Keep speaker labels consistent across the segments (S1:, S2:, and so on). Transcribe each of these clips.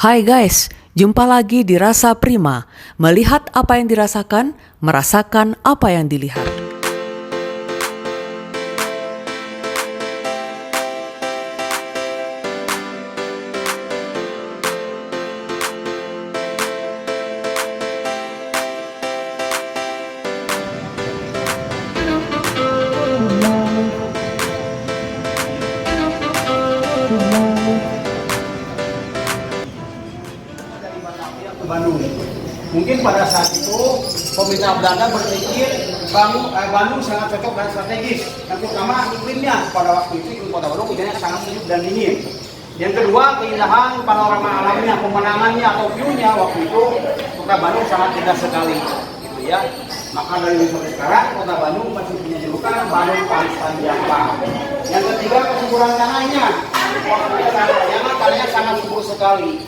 S1: Hai guys, jumpa lagi di Rasa Prima. Melihat apa yang dirasakan, merasakan apa yang dilihat.
S2: Bandung. Mungkin pada saat itu pemerintah Belanda berpikir Bandung sangat cocok dan strategis. Yang pertama iklimnya, pada waktu itu iklim kota Bandung hujannya sangat sejuk dan dingin. Yang kedua keindahan panorama alamnya, pemandangannya atau view-nya waktu itu kota Bandung sangat indah sekali, gitu ya. Maka dari sampai sekarang kota Bandung masih punya julukan Bandung Palestan Java. Yang ketiga kesuburan tanahnya, tanahnya sangat subur sekali.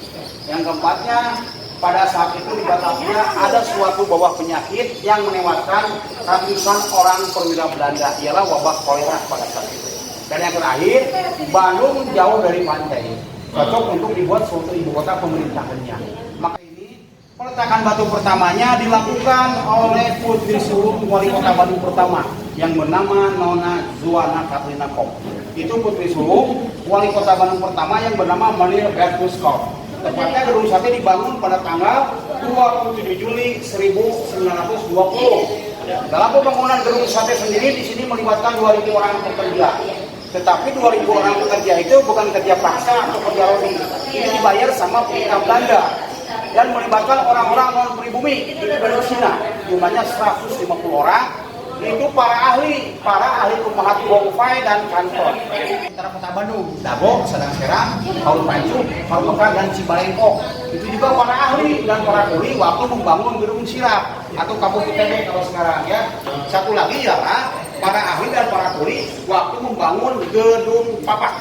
S2: Yang keempatnya pada saat itu di Batavia ada suatu wabah penyakit yang menewaskan ratusan orang perwira Belanda, ialah wabah kolera pada saat itu. Dan yang terakhir, Bandung jauh dari pantai, cocok untuk dibuat suatu ibu kota pemerintahannya. Maka ini peletakan batu pertamanya dilakukan oleh Putri Sulung wali kota Bandung pertama yang bernama Nona Zuana Katrina Kok. Itu Putri Sulung wali kota Bandung pertama yang bernama Maria Bertus Kok. Tepatnya gedung sate dibangun pada tanggal 27 Juli 1920. Dalam pembangunan gedung sate sendiri di sini melibatkan 2.000 orang pekerja. Tetapi 2.000 orang pekerja itu bukan kerja paksa atau kerja lobby. Ini dibayar sama pemerintah Belanda dan melibatkan orang-orang non pribumi di Indonesia. Jumlahnya 150 orang. Itu para ahli pemahat bongfai dan kantor antara kota Bandung, Dago, Sadang Serang, Kaul Pancu, Kaul dan Cibalengkok. Itu juga para ahli dan para kuli waktu membangun gedung sirap atau kampung ITB kalau sekarang ya. Satu lagi ialah para ahli dan para kuli waktu membangun gedung papak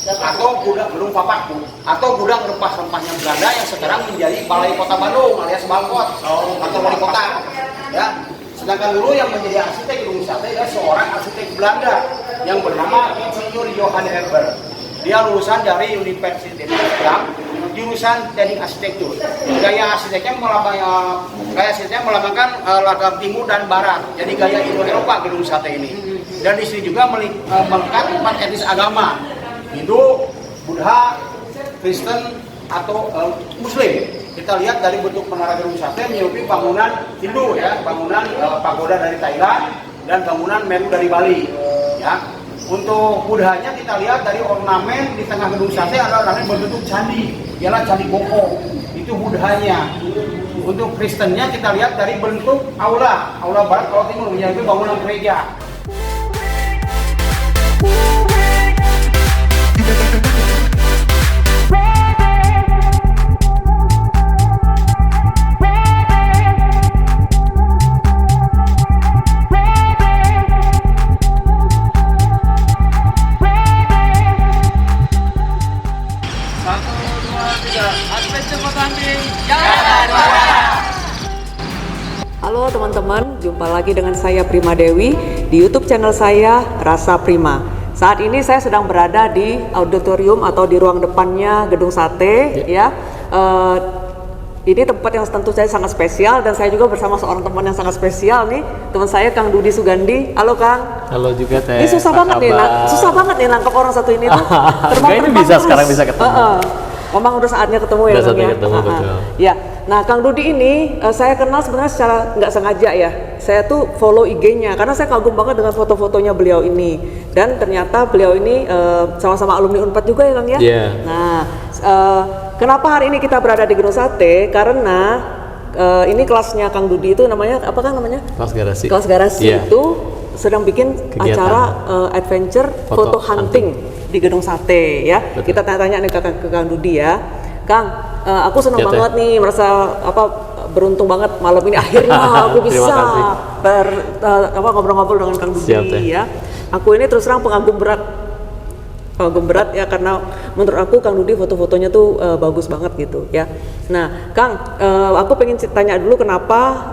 S2: atau gedung papak atau gudang rempah-rempahnya Belanda yang sekarang menjadi Balai Kota Bandung alias Balkot atau wali kota ya. Sedangkan dulu yang menjadi arsitek gedung sate adalah seorang arsitek Belanda yang bernama Insinyur Johan Herber. Dia lulusan dari Universitas Amsterdam, jurusan teknik arsitektur. Gaya arsiteknya melambangkan lagam timur dan barat. Jadi gaya Indo-Eropa gedung sate ini. Dan di sini juga melekat 4 etnis agama, Hindu, Buddha, Kristen atau Muslim. Kita lihat dari bentuk menara gedung sate menyerupai bangunan Hindu ya, bangunan pagoda dari Thailand dan bangunan Meru dari Bali ya. Untuk Buddhanya kita lihat dari ornamen di tengah gedung sate ada ornamen berbentuk candi, ialah candi Koko. Itu Buddhanya. Untuk Kristennya kita lihat dari bentuk aula barat kalau timur menyerupai bangunan gereja.
S1: Halo teman-teman, jumpa lagi dengan saya Prima Dewi di YouTube channel saya Rasa Prima. Saat ini saya sedang berada di auditorium atau di ruang depannya gedung sate ya. Ini tempat yang tentu saya sangat spesial dan saya juga bersama seorang teman yang sangat spesial nih, teman saya Kang Dudi Sugandi. Halo Kang.
S3: Halo juga Teh.
S1: Ini susah banget nih nangkep orang satu ini tuh.
S3: Ini sekarang bisa ketemu.
S1: Memang udah saatnya ketemu ya Kang ya.
S3: Betul.
S1: Ya, nah Kang Dudi ini saya kenal sebenarnya secara nggak sengaja ya. Saya tuh follow IG-nya karena saya kagum banget dengan foto-fotonya beliau ini. Dan ternyata beliau ini sama-sama alumni Unpad juga ya Kang ya.
S3: Yeah.
S1: Nah, kenapa hari ini kita berada di Gedung Sate? Karena ini kelasnya Kang Dudi itu namanya apa Kang namanya?
S3: Kelas garasi.
S1: Kelas garasi
S3: Yeah.
S1: itu sedang bikin
S3: Kegiatan.
S1: acara adventure foto hunting di Gedung Sate ya.
S3: Betul.
S1: Kita tanya-tanya nih ke Kang Dudi ya. Kang, aku senang banget nih merasa beruntung banget malam ini akhirnya aku bisa ngobrol-ngobrol dengan Kang Dudi ya. Aku ini terus terang pengagum berat ya karena menurut aku Kang Dudi foto-fotonya tuh bagus banget gitu ya. Nah, Kang, aku pengen tanya dulu kenapa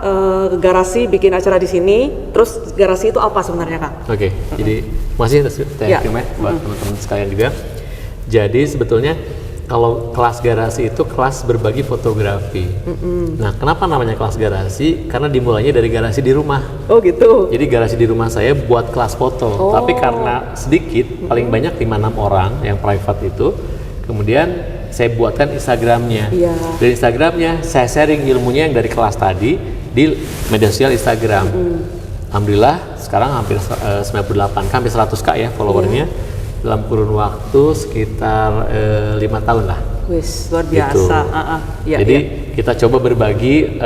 S1: Garasi bikin acara di sini, terus Garasi itu apa sebenarnya Kang?
S3: Oke, jadi masih Teh Prima buat teman-teman sekalian juga. Jadi sebetulnya Kalau kelas garasi itu kelas berbagi fotografi. Nah, kenapa namanya kelas garasi? Karena dimulainya dari garasi di rumah.
S1: Oh gitu.
S3: Jadi garasi di rumah saya buat kelas foto. Tapi karena sedikit, paling banyak 5-6 orang yang private itu, kemudian saya buatkan Instagramnya.
S1: Iya.
S3: Dari Instagramnya saya sharing ilmunya yang dari kelas tadi di media sosial Instagram. Alhamdulillah sekarang hampir 98, hampir 100K ya followernya. Dalam kurun waktu sekitar 5 tahun lah.
S1: Wis, luar
S3: Gitu.
S1: biasa. Ya,
S3: Jadi kita coba berbagi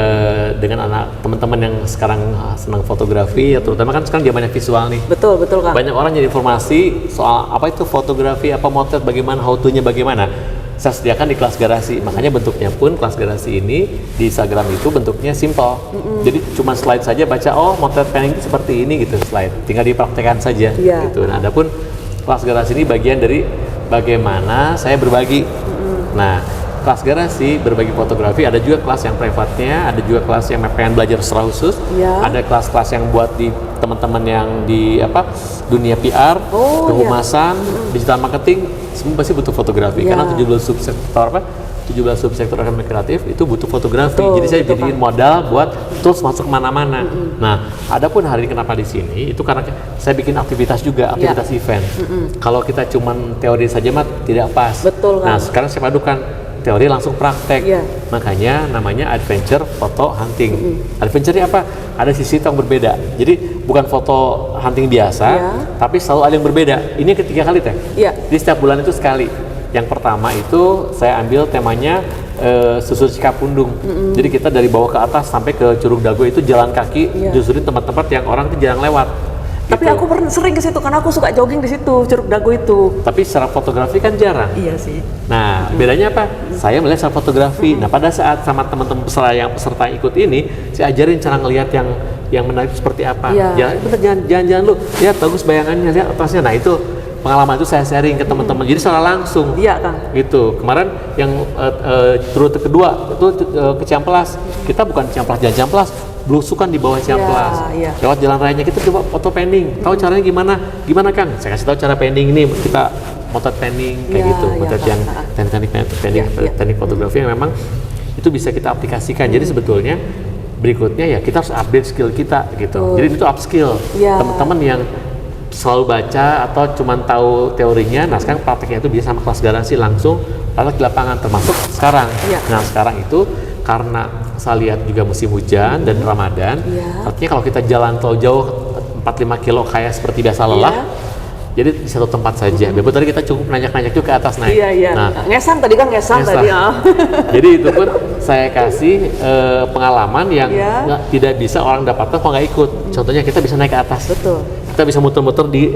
S3: dengan anak teman-teman yang sekarang senang fotografi, ya terutama kan sekarang zamannya visual nih.
S1: betul Kang.
S3: Banyak orang nyari informasi soal apa itu fotografi, apa motret, bagaimana, how to-nya bagaimana. Saya sediakan di kelas garasi, makanya bentuknya pun kelas garasi ini di Instagram itu bentuknya simple. Jadi cuma slide saja baca, oh motret painting itu seperti ini gitu slide, tinggal dipraktekkan saja gitu. Nah, adapun kelas garasi ini bagian dari bagaimana saya berbagi. Nah, kelas garasi berbagi fotografi, ada juga kelas yang privatnya, ada juga kelas yang pengen belajar secara khusus, ada kelas-kelas yang buat di teman-teman yang di dunia PR, kehumasan, digital marketing, semua pasti butuh fotografi karena 17 subsektor ekonomi kreatif itu butuh fotografi. Jadi saya jadiin modal buat tools masuk mana-mana. Nah, adapun hari ini kenapa di sini itu karena saya bikin aktivitas juga, aktivitas event. Kalau kita cuman teori saja mah tidak pas.
S1: Betul,
S3: Nah,
S1: kan?
S3: sekarang saya padukan teori langsung praktek. Makanya namanya adventure photo hunting. Adventure-nya apa? Ada sisi yang berbeda. Jadi bukan foto hunting biasa, tapi selalu ada yang berbeda. Ini ketiga kali Teh. Jadi setiap bulan itu sekali. Yang pertama itu saya ambil temanya susur Cikapundung. Jadi kita dari bawah ke atas sampai ke Curug Dago itu jalan kaki, nyusurin tempat-tempat yang orang itu jarang lewat.
S1: Tapi
S3: gitu.
S1: aku pernah sering ke situ karena aku suka jogging di situ, Curug Dago itu.
S3: Tapi secara fotografi kan jarang.
S1: Iya sih.
S3: Nah, bedanya apa? Saya melihat secara fotografi. Nah, pada saat sama teman-teman peserta yang ikut ini, saya ajarin cara ngelihat yang menarik seperti apa. Jangan lu lihat bagus bayangannya, lihat atasnya. Nah, itu pengalaman itu saya sharing ke teman-teman. Jadi secara langsung.
S1: Iya, Kang.
S3: Gitu. Kemarin yang rute kedua itu ke Ciamplas. Kita bukan Ciamplas, jalan Ciamplas, belusukan di bawah Ciamplas. Lewat jalan rayanya kita coba foto pending. Tahu caranya gimana? Gimana Kang? Saya kasih tahu cara pending ini. Kita motret pending kayak gitu. Motret yang teknik fotografi yang memang itu bisa kita aplikasikan. Jadi sebetulnya berikutnya ya kita harus update skill kita gitu. Jadi itu upskill. Teman-teman yang selalu baca atau cuma tahu teorinya, nah sekarang prakteknya itu bisa sama kelas garasi langsung praktek di lapangan, termasuk sekarang. Nah sekarang itu karena saya lihat juga musim hujan dan Ramadan, artinya kalau kita jalan tol jauh 4-5 kilo kayak seperti biasa lelah, jadi di satu tempat saja. Biar tadi kita cukup nanjak-nanjak juga ke atas naik.
S1: Nah, ngesang tadi kan ngesang tadi.
S3: Jadi itu pun saya kasih pengalaman yang tidak bisa orang dapatkan kalau nggak ikut. Contohnya kita bisa naik ke atas. Kita bisa muter-muter di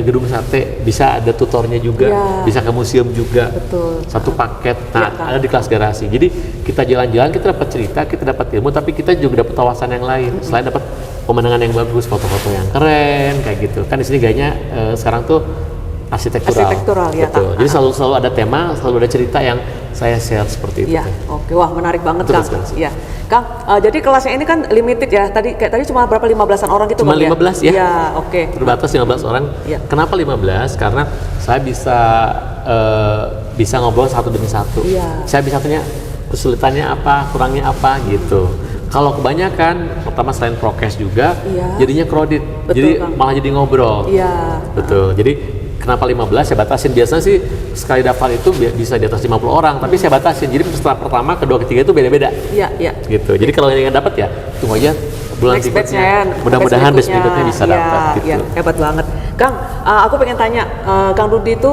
S3: gedung sate, bisa ada tutornya juga, bisa ke museum juga. Satu paket. Nah, ada di kelas garasi. Jadi kita jalan-jalan, kita dapat cerita, kita dapat ilmu, tapi kita juga dapat wawasan yang lain. Selain dapat pemandangan yang bagus, foto-foto yang keren, kayak gitu. Kan di sini gayanya sekarang tuh arsitektural
S1: ya.
S3: Betul. Jadi selalu ada tema, selalu ada cerita yang saya share seperti itu.
S1: Oke, wah menarik banget
S3: Betul,
S1: Kang. Kang, jadi kelasnya ini kan limited ya. Tadi cuma berapa 15-an orang gitu
S3: Cuma
S1: Bang,
S3: 15 ya.
S1: Iya, oke.
S3: Terbatas 15 orang. Kenapa 15? Karena saya bisa ngobrol satu demi satu. Saya bisa tanya kesulitannya apa, kurangnya apa gitu. Kalau kebanyakan, pertama selain prokes juga, jadinya crowded. Jadi Kang, malah jadi ngobrol. Betul. Jadi kenapa 15? Saya batasin. Biasanya sih sekali daftar itu bisa di atas 50 orang, tapi saya batasin. Jadi setelah pertama, kedua, ketiga itu beda-beda. Gitu. Jadi kalau yang dapat ya tunggu aja bulan berikutnya. Mudah-mudahan batch berikutnya bisa dapat. Gitu.
S1: Hebat banget. Kang, aku pengen tanya, Kang Rudi itu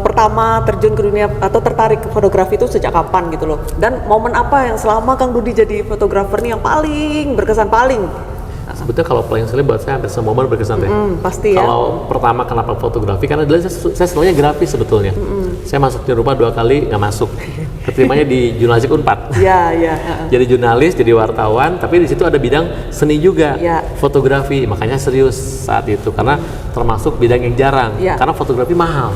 S1: pertama terjun ke dunia atau tertarik ke fotografi itu sejak kapan gitu loh? Dan momen apa yang selama Kang Rudi jadi fotografer nih yang paling berkesan
S3: Sebetulnya kalau paling sekali buat saya hampir semua momen berkesan deh.
S1: Pasti ya.
S3: Kalau pertama kenapa fotografi, karena dulu saya sebenarnya grafis sebetulnya. Saya masuk di rumah 2 kali nggak masuk. Keterimanya di jurnalistik Unpad. Jadi jurnalis, jadi wartawan, tapi di situ ada bidang seni juga, fotografi. Makanya serius saat itu karena termasuk bidang yang jarang. Karena fotografi mahal.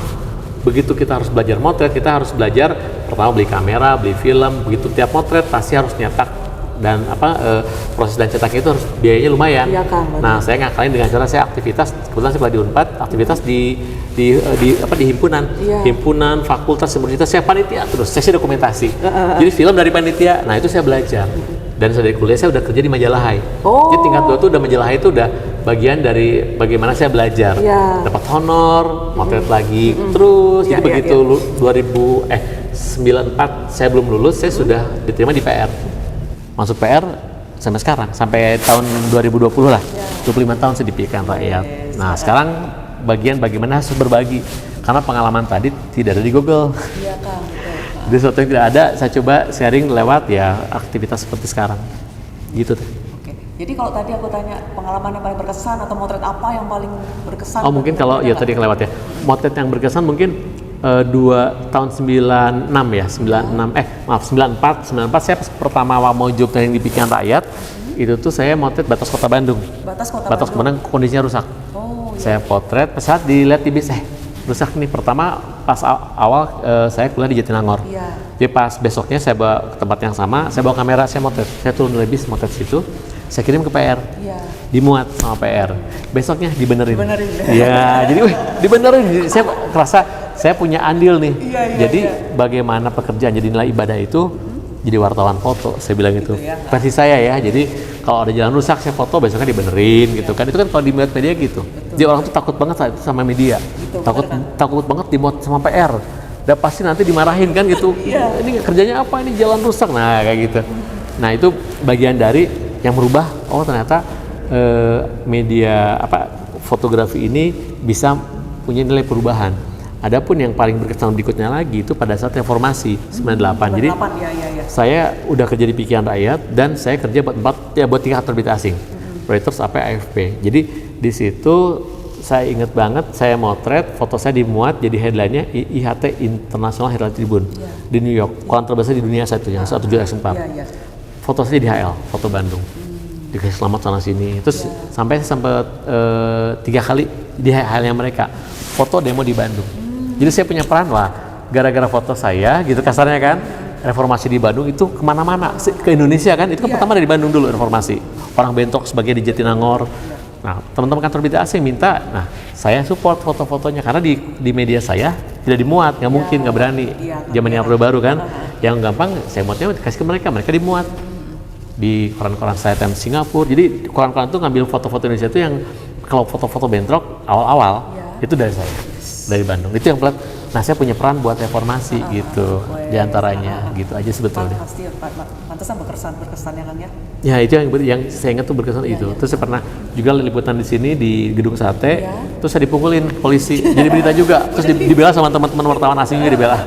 S3: Begitu kita harus belajar motret, kita harus belajar pertama beli kamera, beli film. Begitu tiap motret pasti harus nyetak dan proses dan cetaknya itu harus biayanya lumayan.
S1: Iya, Kang, benar.
S3: Nah, saya ngakalin dengan cara saya aktivitas, kebetulan saya kuliah di Unpad, aktivitas di himpunan,
S1: Iya.
S3: himpunan, fakultas, universitas, saya panitia terus, saya dokumentasi. Jadi film dari panitia, nah itu saya belajar. Dan dari kuliah saya udah kerja di majalah Hai.
S1: Oh.
S3: Jadi tingkat 2 tuh udah majalah Hai itu udah bagian dari bagaimana saya belajar.
S1: Iya.
S3: Dapat honor, motret lagi, terus.
S1: Iya,
S3: Jadi
S1: iya,
S3: begitu 94 saya belum lulus, saya sudah diterima di PR. Masuk PR sampai sekarang, sampai tahun 2020 lah. 25 tahun saya di Pikiran Rakyat. Nah, sekarang bagian bagaimana harus berbagi. Karena pengalaman tadi tidak ada di Google.
S1: Iya, Kang.
S3: Jadi sesuatu yang tidak ada, saya coba sharing lewat ya aktivitas seperti sekarang. Gitu tuh.
S1: Oke. Jadi kalau tadi aku tanya pengalaman yang paling berkesan atau motret apa yang paling berkesan?
S3: Oh, mungkin kalau ya tadi kelewat ya. Motret yang berkesan mungkin tahun 96 ya, 94 saya pertama mau job training di Pikiran Rakyat, itu tuh saya motret batas kota Bandung.
S1: Batas kota
S3: Bandung kondisinya rusak.
S1: Oh,
S3: Saya potret, saat dilihat di bis, rusak nih. Pertama pas awal saya kuliah di Jatinangor.
S1: Iya.
S3: Jadi pas besoknya saya bawa ke tempat yang sama, saya bawa kamera, saya motret. Saya turun dari bis, motret situ, saya kirim ke PR.
S1: Iya.
S3: Dimuat sama PR. Besoknya dibenerin.
S1: Dibenerin.
S3: Iya, jadi dibenerin. Jadi saya kerasa saya punya andil nih.
S1: Iya,
S3: jadi bagaimana pekerjaan jadi nilai ibadah itu jadi wartawan foto, saya bilang itu.
S1: ya.
S3: Versi saya ya. Jadi kalau ada jalan rusak saya foto, besoknya dibenerin gitu kan. Itu kan kalau di media gitu. Jadi orang tuh takut banget saat itu sama media. Takut banget dimuat sama PR. Udah pasti nanti dimarahin kan gitu. Ini kerjanya apa, ini jalan rusak, nah kayak gitu. Nah itu bagian dari yang merubah, oh ternyata media fotografi ini bisa punya nilai perubahan. Adapun yang paling berkesan berikutnya lagi itu pada saat reformasi 98. Jadi saya udah kerja di Pikiran Rakyat dan saya kerja buat 3 terbit asing, Reuters, AP, AFP. Jadi di situ saya ingat banget, saya motret, foto saya dimuat jadi headline-nya IHT International Herald Tribune di New York, koran terbesar di dunia saat itu yang 17/4. Foto saya di HL, foto Bandung, dikasih selamat sana sini. Terus sampai saya sempat 3 kali di HL-nya mereka, foto demo di Bandung. Jadi saya punya peran, gara-gara foto saya gitu kasarnya kan, reformasi di Bandung itu kemana-mana, ke Indonesia kan, itu kan pertama dari Bandung dulu reformasi. Orang bentrok sebagai di Jatinangor. Nah, teman-teman kantor berita asing minta, nah saya support foto-fotonya karena di media saya tidak dimuat, nggak mungkin, nggak berani. Zaman yang baru kan, yang gampang saya muatnya kasih ke mereka dimuat di koran-koran saya Times Singapura. Jadi koran-koran itu ngambil foto-foto Indonesia itu yang kalau foto-foto bentrok awal-awal itu dari saya, dari Bandung. Itu yang pelat. Nah, saya punya peran buat reformasi gitu, diantaranya gitu aja sebetulnya.
S1: Pasti pantesan berkesan ya Kang ya.
S3: Ya itu yang saya ingat tuh berkesan itu. Terus saya pernah juga liputan di sini di Gedung Sate, terus saya dipukulin polisi, jadi berita juga. Terus dibela sama teman-teman wartawan asing juga dibela.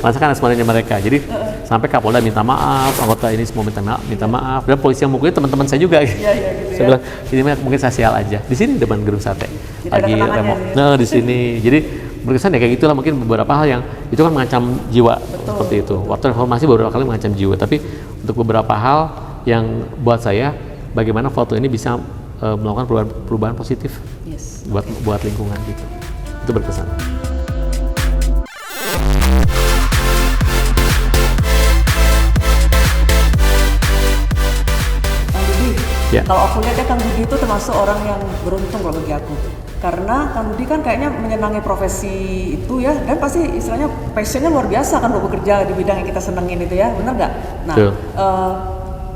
S3: Masakan sebenarnya mereka. Jadi sampai Kapolda minta maaf, anggota ini semua minta maaf. Dan polisi yang mukulin teman-teman saya juga. Saya bilang ini mungkin saya sial aja. Di sini depan Gedung Sate. Lagi remote. Nah di sini. Jadi berkesan ya kayak gitulah, mungkin beberapa hal yang itu kan mengancam jiwa. Seperti itu. Waktu reformasi beberapa kali mengancam jiwa, tapi untuk beberapa hal yang buat saya bagaimana foto ini bisa melakukan perubahan positif buat lingkungan gitu. Itu berkesan.
S1: Kang Dudi, kalau aku lihat ya Kang Dudi itu termasuk orang yang beruntung loh bagi aku. Karena Kang Dudi kan kayaknya menyenangi profesi itu ya, dan pasti istilahnya passionnya luar biasa kan untuk bekerja di bidang yang kita senengin itu ya, benar nggak? Nah,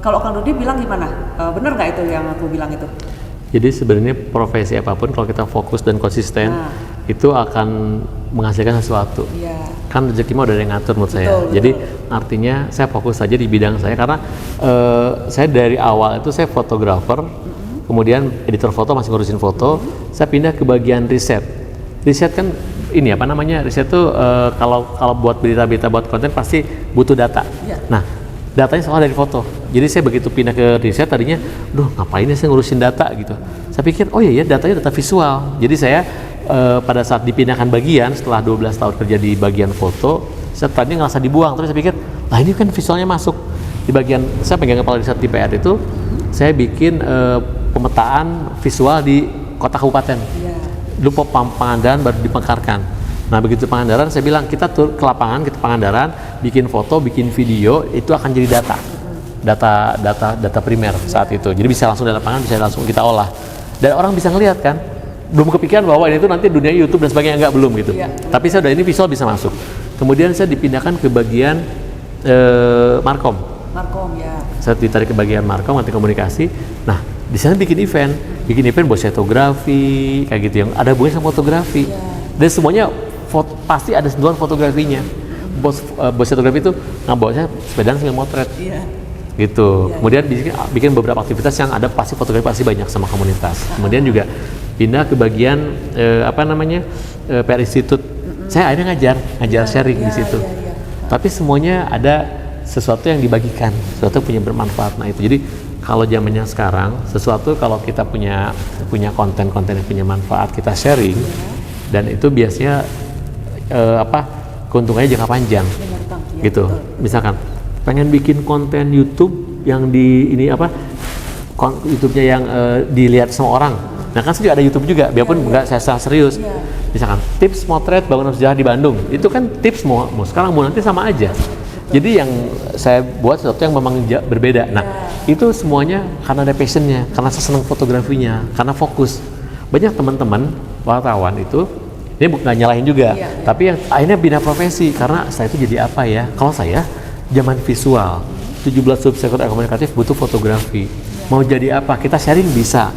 S1: kalau Kang Dudi bilang gimana? Benar nggak itu yang aku bilang itu?
S3: Jadi sebenarnya profesi apapun kalau kita fokus dan konsisten itu akan menghasilkan sesuatu. Kan rezeki mah udah ada yang ngatur menurut saya. Jadi artinya saya fokus saja di bidang saya karena saya dari awal itu saya fotografer. Kemudian editor foto, masih ngurusin foto, saya pindah ke bagian riset. Riset kan ini apa namanya, riset tuh kalau buat berita-berita, buat konten pasti butuh data. Nah, datanya selalu dari foto. Jadi saya begitu pindah ke riset tadinya, ngapain ya saya ngurusin data gitu. Saya pikir, oh iya datanya data visual. Jadi saya pada saat dipindahkan bagian, setelah 12 tahun kerja di bagian foto, saya tadinya ngerasa dibuang. Terus saya pikir, ini kan visualnya masuk. Di bagian, saya pegang kepala riset di PR itu, saya bikin pemetaan visual di kota kabupaten. Dulu Pangandaran baru dimekarkan. Nah begitu Pangandaran saya bilang kita tur ke lapangan, kita Pangandaran, bikin foto, bikin video, itu akan jadi data. data primer saat itu. Jadi bisa langsung dari lapangan, bisa langsung kita olah. Dan orang bisa ngelihat kan, belum kepikiran bahwa ini tuh nanti dunia YouTube dan sebagainya, enggak, belum gitu. Tapi saya udah ini visual bisa masuk. Kemudian saya dipindahkan ke bagian Markom.
S1: Markom ya.
S3: Saya ditarik ke bagian Markom, nanti komunikasi. Nah, di sana bikin event buat fotografi kayak gitu yang ada hubungannya sama fotografi. Dan semuanya pasti ada sentuhan fotografinya. Bos fotografi itu ngabawanya sepedaan sambil motret. Gitu. Kemudian bikin beberapa aktivitas yang ada pasti fotografi pasti banyak sama komunitas. Kemudian juga pindah ke bagian PR Institute. Saya akhirnya ngajar sharing di situ. Tapi semuanya ada sesuatu yang dibagikan, sesuatu yang punya bermanfaat. Nah itu jadi kalau zamannya sekarang, sesuatu kalau kita punya konten-konten yang punya manfaat, kita sharing, dan itu biasanya keuntungannya jangka panjang, gitu. Misalkan pengen bikin konten YouTube yang YouTube-nya yang dilihat sama orang. Nah kan saya juga ada YouTube juga, biarpun nggak saya serius. Misalkan tips motret bangunan sejarah di Bandung, itu kan tips mau sekarang mau nanti sama aja. Jadi yang saya buat sesuatu yang memang berbeda. Nah itu semuanya karena ada passionnya, karena saya senang fotografinya, karena fokus. Banyak teman-teman wartawan itu, ini nggak nyalahin juga, tapi yang akhirnya bina profesi karena saya itu jadi apa ya? Kalau saya zaman visual, 17 subsektor komunikatif butuh fotografi. Mau jadi apa? Kita sharing bisa.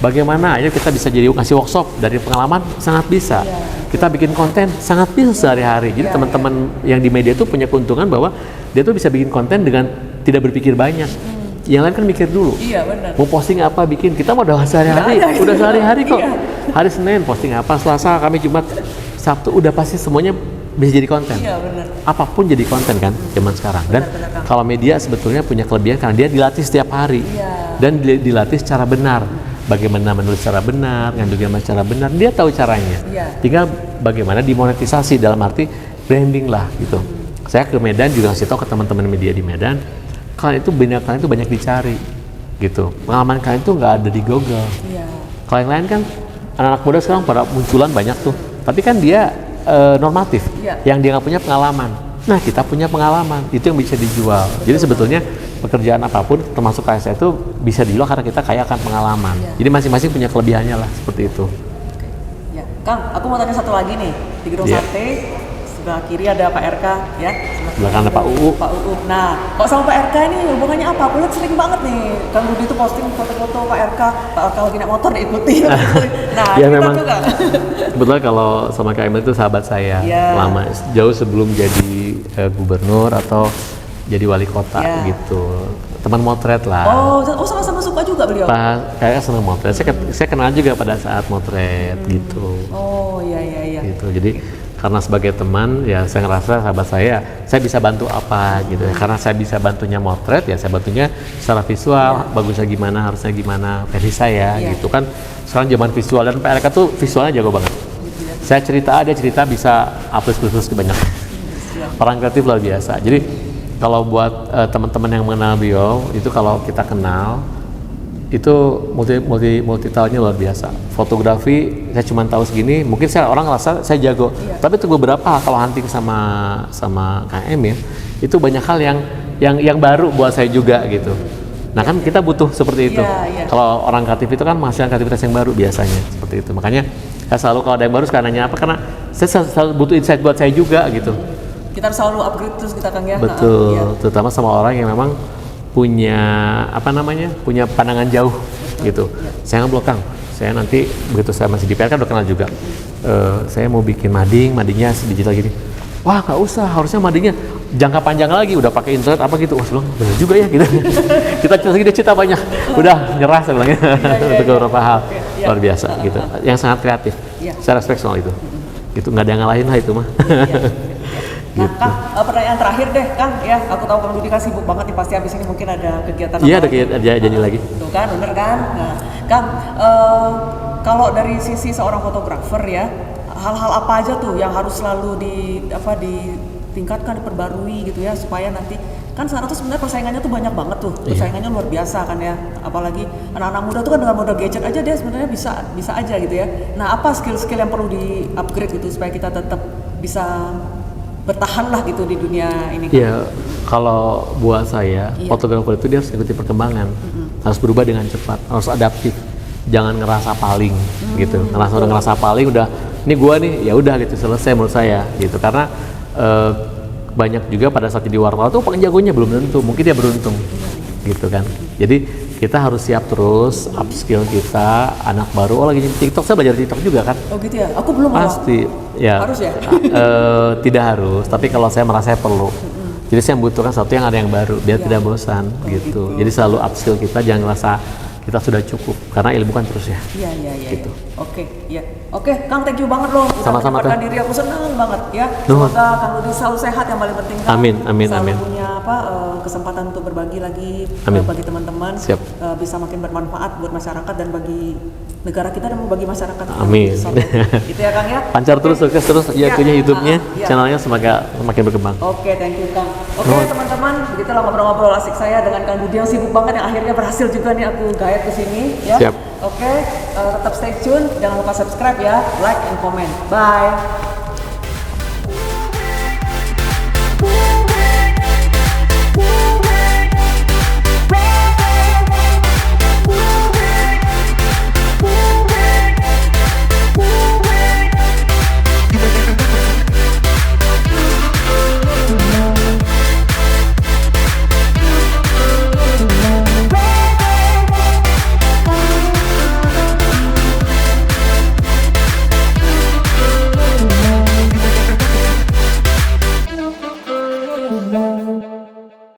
S3: Bagaimana? Ayo kita bisa jadi ngasih workshop dari pengalaman sangat bisa. Kita bikin konten sangat bisa sehari-hari. Jadi teman-teman yang di media itu punya keuntungan bahwa dia tuh bisa bikin konten dengan tidak berpikir banyak. Yang lain kan mikir dulu.
S1: Benar.
S3: Mau posting apa bikin? Kita mau udah sehari-hari kok. Hari Senin posting apa, Selasa, Kamis, Jumat, Sabtu udah pasti semuanya bisa jadi konten.
S1: Benar.
S3: Apapun jadi konten kan zaman sekarang. Dan kalau media sebetulnya punya kelebihan karena dia dilatih setiap hari. Dan dilatih secara benar. Bagaimana menulis secara benar, ngambil gambar secara benar, dia tahu caranya. Tinggal bagaimana dimonetisasi dalam arti branding lah gitu. Saya ke Medan juga ngasih tahu ke teman-teman media di Medan, kalian itu banyak dicari gitu. Pengalaman kalian itu nggak ada di Google. Kalau yang lain kan anak-anak muda sekarang pada munculan banyak tuh, tapi kan dia normatif, yang dia nggak punya pengalaman. Nah kita punya pengalaman, itu yang bisa dijual. Jadi sebetulnya pekerjaan apapun termasuk KSA itu bisa dijual karena kita kaya akan pengalaman. Jadi masing-masing punya kelebihannya lah seperti itu.
S1: Kang, aku mau tanya satu lagi nih di gedung sate sebelah kiri ada Pak RK ya.
S3: Sebelah kanan ada Pak UU.
S1: Nah, kok sama Pak RK ini hubungannya apa? Aku lihat sering banget nih Kang Rudi itu posting foto-foto Pak RK lagi naik motor diikuti. Nah,
S3: ya
S1: kita
S3: memang.
S1: juga.
S3: Kebetulan kalau sama Kak Emil itu sahabat saya lama, jauh sebelum jadi gubernur atau jadi wali kota gitu. Teman motret lah.
S1: Oh sama-sama suka juga beliau.
S3: Kayaknya senang motret. Saya kenal juga pada saat motret gitu.
S1: Oh iya.
S3: Gitu. Jadi karena sebagai teman ya saya ngerasa sahabat saya bisa bantu apa gitu ya. Karena saya bisa bantunya motret ya saya bantunya secara visual, bagusnya gimana, harusnya gimana versi saya gitu kan. Sekarang zaman visual dan PRK tuh visualnya jago banget. Saya cerita, dia cerita bisa plus banyak. Orang kreatif luar biasa. Jadi kalau buat teman-teman yang mengenal beliau itu kalau kita kenal itu multi talentnya luar biasa. Fotografi saya cuma tahu segini, mungkin orang ngerasa saya jago. Tapi itu beberapa kalau hunting sama Kang Emil itu banyak hal yang baru buat saya juga gitu. Nah kan kita butuh seperti itu. Kalau orang kreatif itu kan menghasilkan kreativitas yang baru biasanya seperti itu. Makanya saya selalu kalau ada yang baru sekarang nanya apa karena saya selalu butuh insight buat saya juga gitu.
S1: Kita harus selalu upgrade terus kita Kang ya.
S3: Betul, terutama sama orang yang memang punya punya pandangan jauh gitu. Saya nggak Kang, saya nanti begitu saya masih di PR kan udah kenal juga. Saya mau bikin madingnya digital gini. Wah nggak usah, harusnya madingnya jangka panjang lagi, udah pakai internet apa gitu. Wah sebelum bener juga ya gitu. kita cerita banyak, udah nyerah saya bilangnya untuk beberapa hal luar biasa gitu. Yang sangat kreatif. Saya respect soal itu. Gitu nggak ada yang ngalahin lah itu mah.
S1: Nah, gitu. Kang, pertanyaan terakhir deh, Kang. Ya, aku tahu Kang Rudi kan sibuk banget nih, pasti habis ini mungkin ada kegiatan.
S3: Iya, ada kegiatan janji lagi.
S1: Tuh kan, bener kan? Nah, Kang, kalau dari sisi seorang fotografer ya, hal-hal apa aja tuh yang harus selalu ditingkatkan, diperbarui gitu ya, supaya nanti kan sekarang tuh sebenarnya persaingannya tuh banyak banget tuh, persaingannya luar biasa kan ya, apalagi anak-anak muda tuh kan dengan modal gadget aja dia sebenarnya bisa aja gitu ya. Nah, apa skill-skill yang perlu di-upgrade gitu supaya kita tetap bisa bertahan lah gitu di dunia ini.
S3: Ya, kalau buat saya,
S1: Iya.
S3: fotografer itu dia harus ikuti perkembangan, harus berubah dengan cepat, harus adaptif, jangan ngerasa paling gitu. Ngerasa paling udah, ini gua nih, ya udah gitu selesai menurut saya gitu. Karena banyak juga pada saat jadi wartawan tuh paling jagonya belum tentu, mungkin dia beruntung gitu kan. Jadi kita harus siap terus upskill kita, anak baru, oh lagi TikTok, saya belajar TikTok juga kan.
S1: Oh gitu ya, aku belum.
S3: Pasti, ya.
S1: Harus ya?
S3: Tidak harus, tapi kalau saya merasa saya perlu. Jadi saya membutuhkan sesuatu yang ada yang baru, biar tidak bosan gitu. Jadi selalu upskill kita, jangan ngerasa kita sudah cukup, karena ilmu kan terus ya.
S1: Iya.
S3: Gitu.
S1: Oke, iya. Oke, Kang, thank you banget loh. Udah
S3: Sama-sama,
S1: menyempatkan
S3: Kang.
S1: diri, aku senang banget ya.
S3: Nuhun.
S1: Semoga Kang Rudi selalu sehat, yang paling penting Kang.
S3: Amin.
S1: Selalu punya kesempatan untuk berbagi lagi
S3: Amin.
S1: bagi teman-teman.
S3: Siap.
S1: Bisa makin bermanfaat buat masyarakat dan bagi negara kita dan bagi masyarakat.
S3: Amin.
S1: Gitu ya Kang ya.
S3: Pancar terus, sukses terus, ya punya YouTube-nya,
S1: iya.
S3: channelnya semakin berkembang.
S1: Oke, thank you Kang. Oke teman-teman, begitulah ngobrol-ngobrol asik saya dengan Kang Rudi yang sibuk banget, yang akhirnya berhasil juga nih aku gayat ke sini ya.
S3: Siap.
S1: Oke, tetap stay tune, jangan lupa subscribe ya, like and comment. Bye.